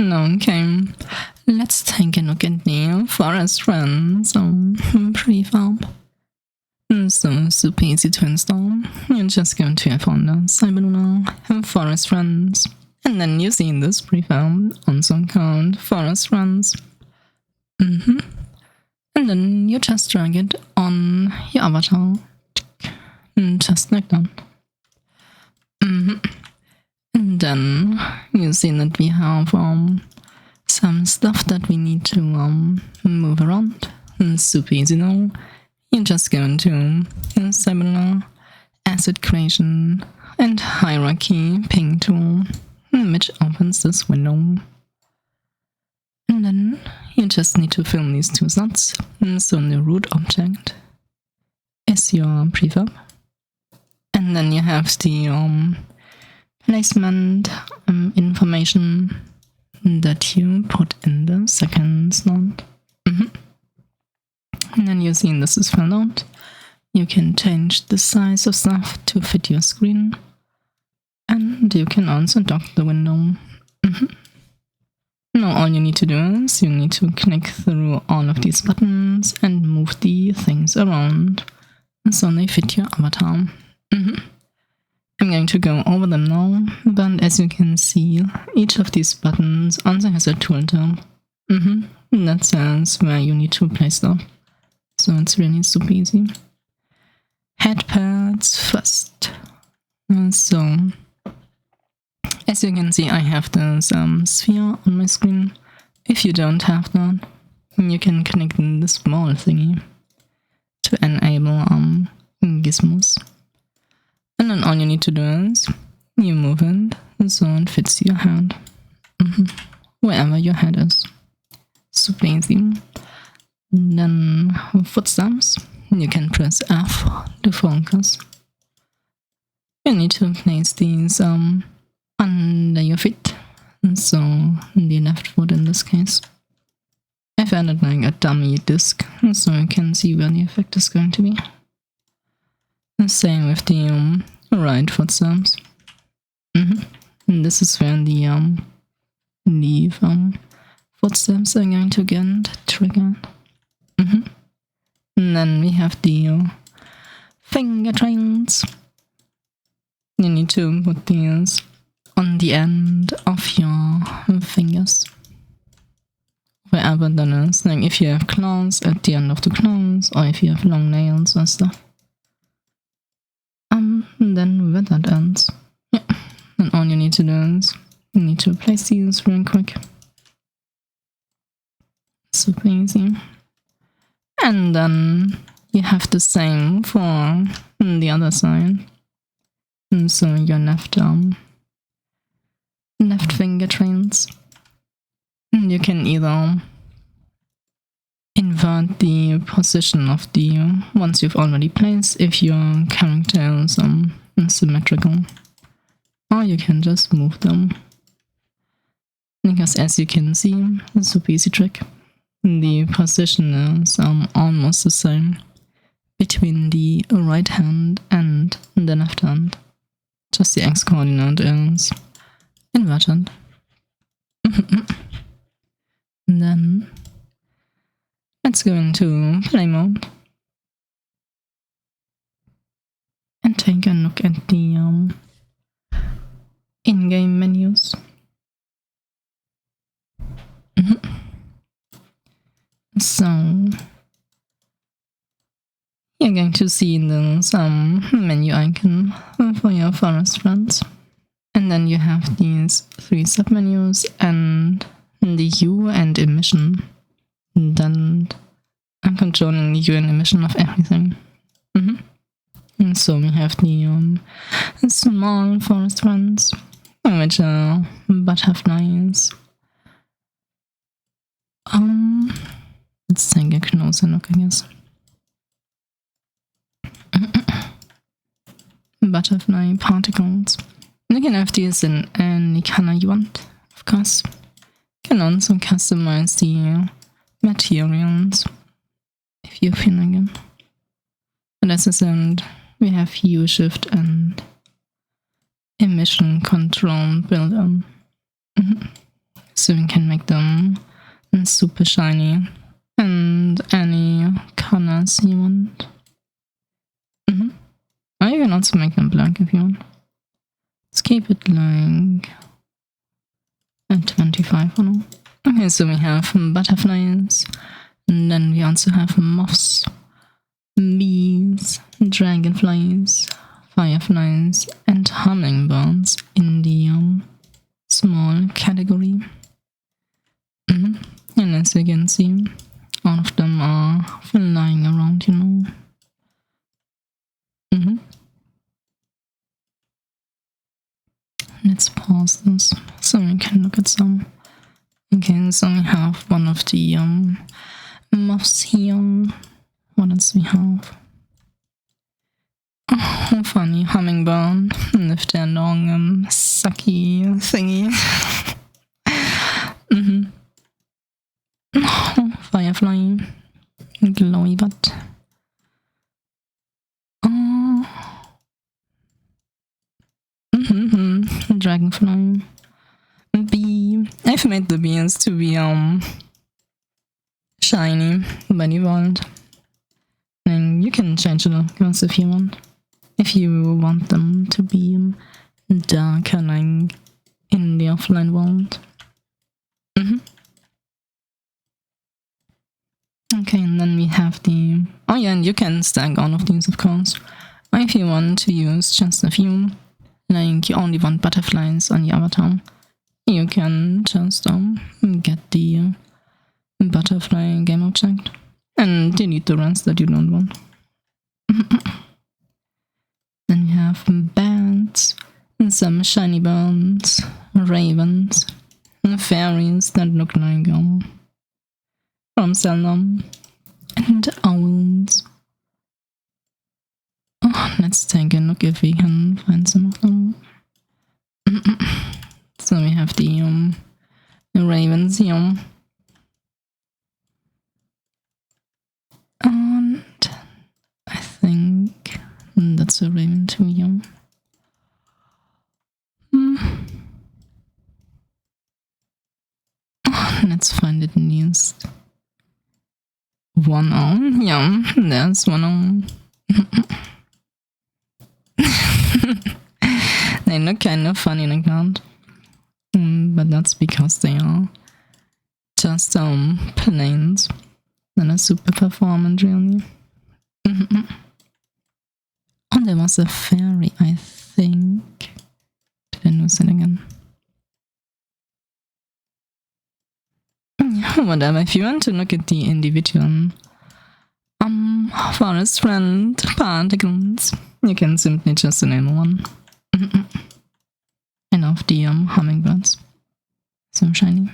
Okay, let's take a look at the Forest Runs prefab. So super easy to install. You're just going to have on the Cyberluna Forest Runs, and then you see this prefab also called Forest Runs. And then you just drag it on your avatar, just like that. And then you see that we have some stuff that we need to move around. It's super easy now. You're just going to Cyberluna, Asset Creation, and Hierarchy Ping tool, which opens this window. And then you just need to fill these two slots. So the root object is your prefab. And then you have the placement information that you put in the second slot. And then you see this is filled out. You can change the size of stuff to fit your screen. And you can also dock the window. Now all you need to do is you need to click through all of these buttons and move the things around so they fit your avatar. I'm going to go over them now, but as you can see, each of these buttons also has a tooltip. That says where you need to place stuff. So it's really super easy. Head pads first. So, as you can see, I have this sphere on my screen. If you don't have that, you can connect the small thingy to enable gizmos. And then all you need to do is you move it so it fits your head. Wherever your head is. Super easy. Then footsteps, you can press F to focus. You need to place these under your feet, so the left foot in this case. I've added like a dummy disc, so you can see where the effect is going to be. The same with the right footsteps. And this is where the leave footsteps are going to get triggered. And then we have the finger trains. You need to put these on the end of your fingers. Wherever that is. Like if you have claws, at the end of the claws, or if you have long nails or stuff. And then where that ends. Yeah. And all you need to do is you need to place these real quick. Super easy. And then you have the same for the other side. And so your left finger trains. And you can either invert the position of the ones you've already placed if your character is symmetrical. Or you can just move them. Because as you can see, it's a super easy trick. The position is almost the same between the right hand and the left hand. Just the X coordinate is inverted. Then let's go into play mode and take a look at the in-game menus. So you're going to see this menu icon for your Forest Runs. And then you have these 3 submenus and the hue and emission. Then I'm controlling the hue and emission of everything. And so we have the small Forest Runs, which are butterflies. Let's take a closer look, I guess. Butterfly particles. You can have these in any color you want, of course. You can also customize the materials if you feel like it. But as I said, we have hue shift and emission control built on. so you can make them super shiny and any colors you want. Or you can also make them black if you want. Let's keep it like at 25 for now. Okay, so we have butterflies, and then we also have moths, bees, dragonflies, fireflies, and hummingbirds in the small category. And as you can see, all of them are flying around, you know. Let's pause this so we can look at some. Okay, so we have one of the moths here. What else we have? Oh, funny hummingbird with their long sucky thingy. Oh, firefly, glowy butt. Dragonfly, bee. I've made the bees to be shiny by default, and you can change the colors if you want. If you want them to be darker, like in the offline world. Okay, and then we have the... Oh yeah, and you can stack all of these, of course. Or if you want to use just a few, like you only want butterflies on your avatar, you can just get the butterfly game object and delete the rest that you don't want. Then you have bats, some shiny birds, ravens, fairies that look like from Zelda, and owls. Oh, let's take a look if we can find some of them. So we have the ravens here. And I think that's a raven too, yeah. Let's find it nearest. One on, yeah, there's one on. They look kind of funny like that, but that's because they are just planes that are super performant, really. Oh, there was a fairy, I think. Did I lose it again? Whatever, if you want to look at the individual forest friend particles, you can simply just enable one. And of the hummingbirds. So shiny.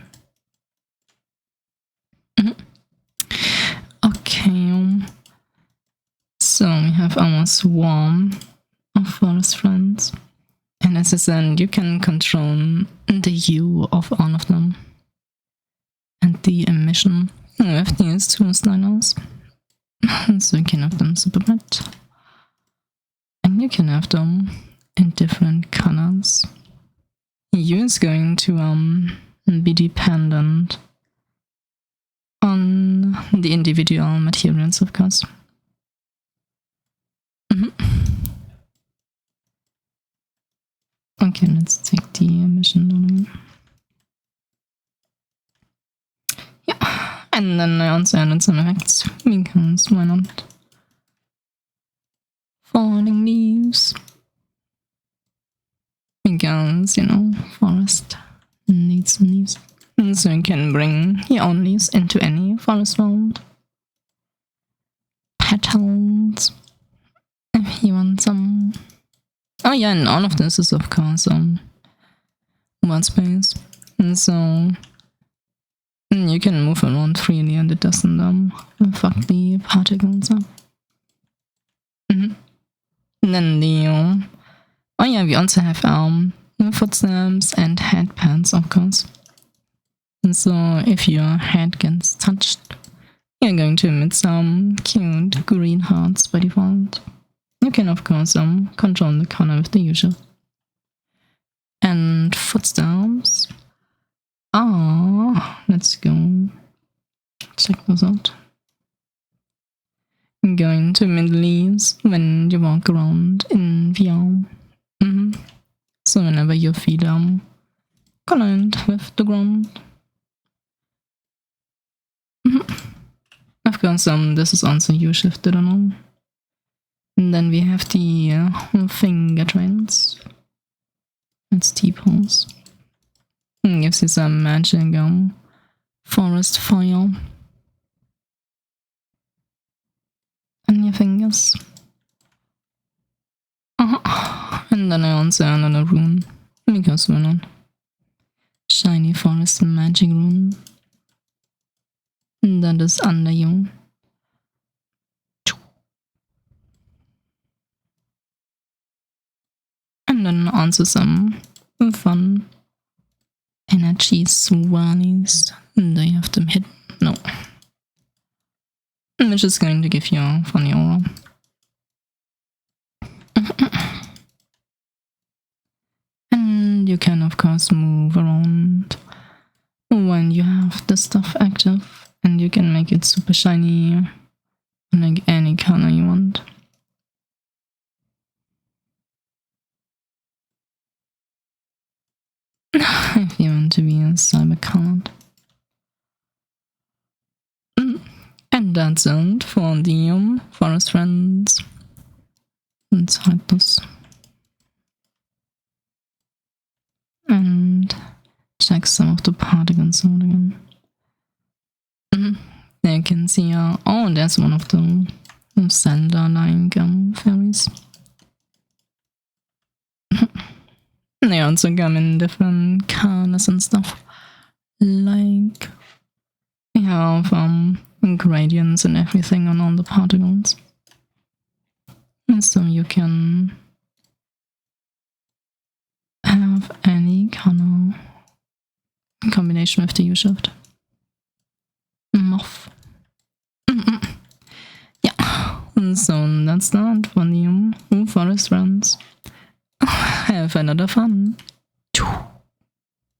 Okay. So we have our swarm of forest friends. And as I said, you can control the hue of all of them. And the emission with these two sliders. So you can have them super bright. And you can have them in different colors. Hue is going to be dependent on the individual materials, of course. Okay, let's take the emission down again. Yeah, and then I also added some effects, because why not? Falling leaves. Because, you know, forest needs some leaves. And so you can bring your own leaves into any forest world. Petals. If you want some. Oh yeah, and all of this is of course world space. And so you can move around freely and it doesn't fuck the particles up. And then the oh yeah, we also have footsteps and headbands, of course. And so if your head gets touched, you're going to emit some cute green hearts by default. You can of course control the color with the usual. And footsteps are let's go check this out. Going to Middle East when you walk around in VR. So whenever your feet collide with the ground. Of course, this is also U-shifted and all. And then we have the finger trends. That's T-pose. Gives you some magic forest fire on your fingers. And then I also add another rune because we're not. Shiny forest magic rune. That is under you. And then also some fun energy swirlies. Do you have them hidden? No. Which is going to give you a funny aura. And you can of course move around when you have the stuff active. And you can make it super shiny, like any color you want. If you want to be a cyber colored. And that's it for the forest friends. Let's hide this. And check some of the particles out again. There you can see, oh, there's one of the Zelda-like fairies. They also come in different colors and stuff. Like, we have gradients and everything on all the particles. And so you can have any color in combination with the U-shift. Moth. Yeah, and so that's that for the forest friends. Have another fun.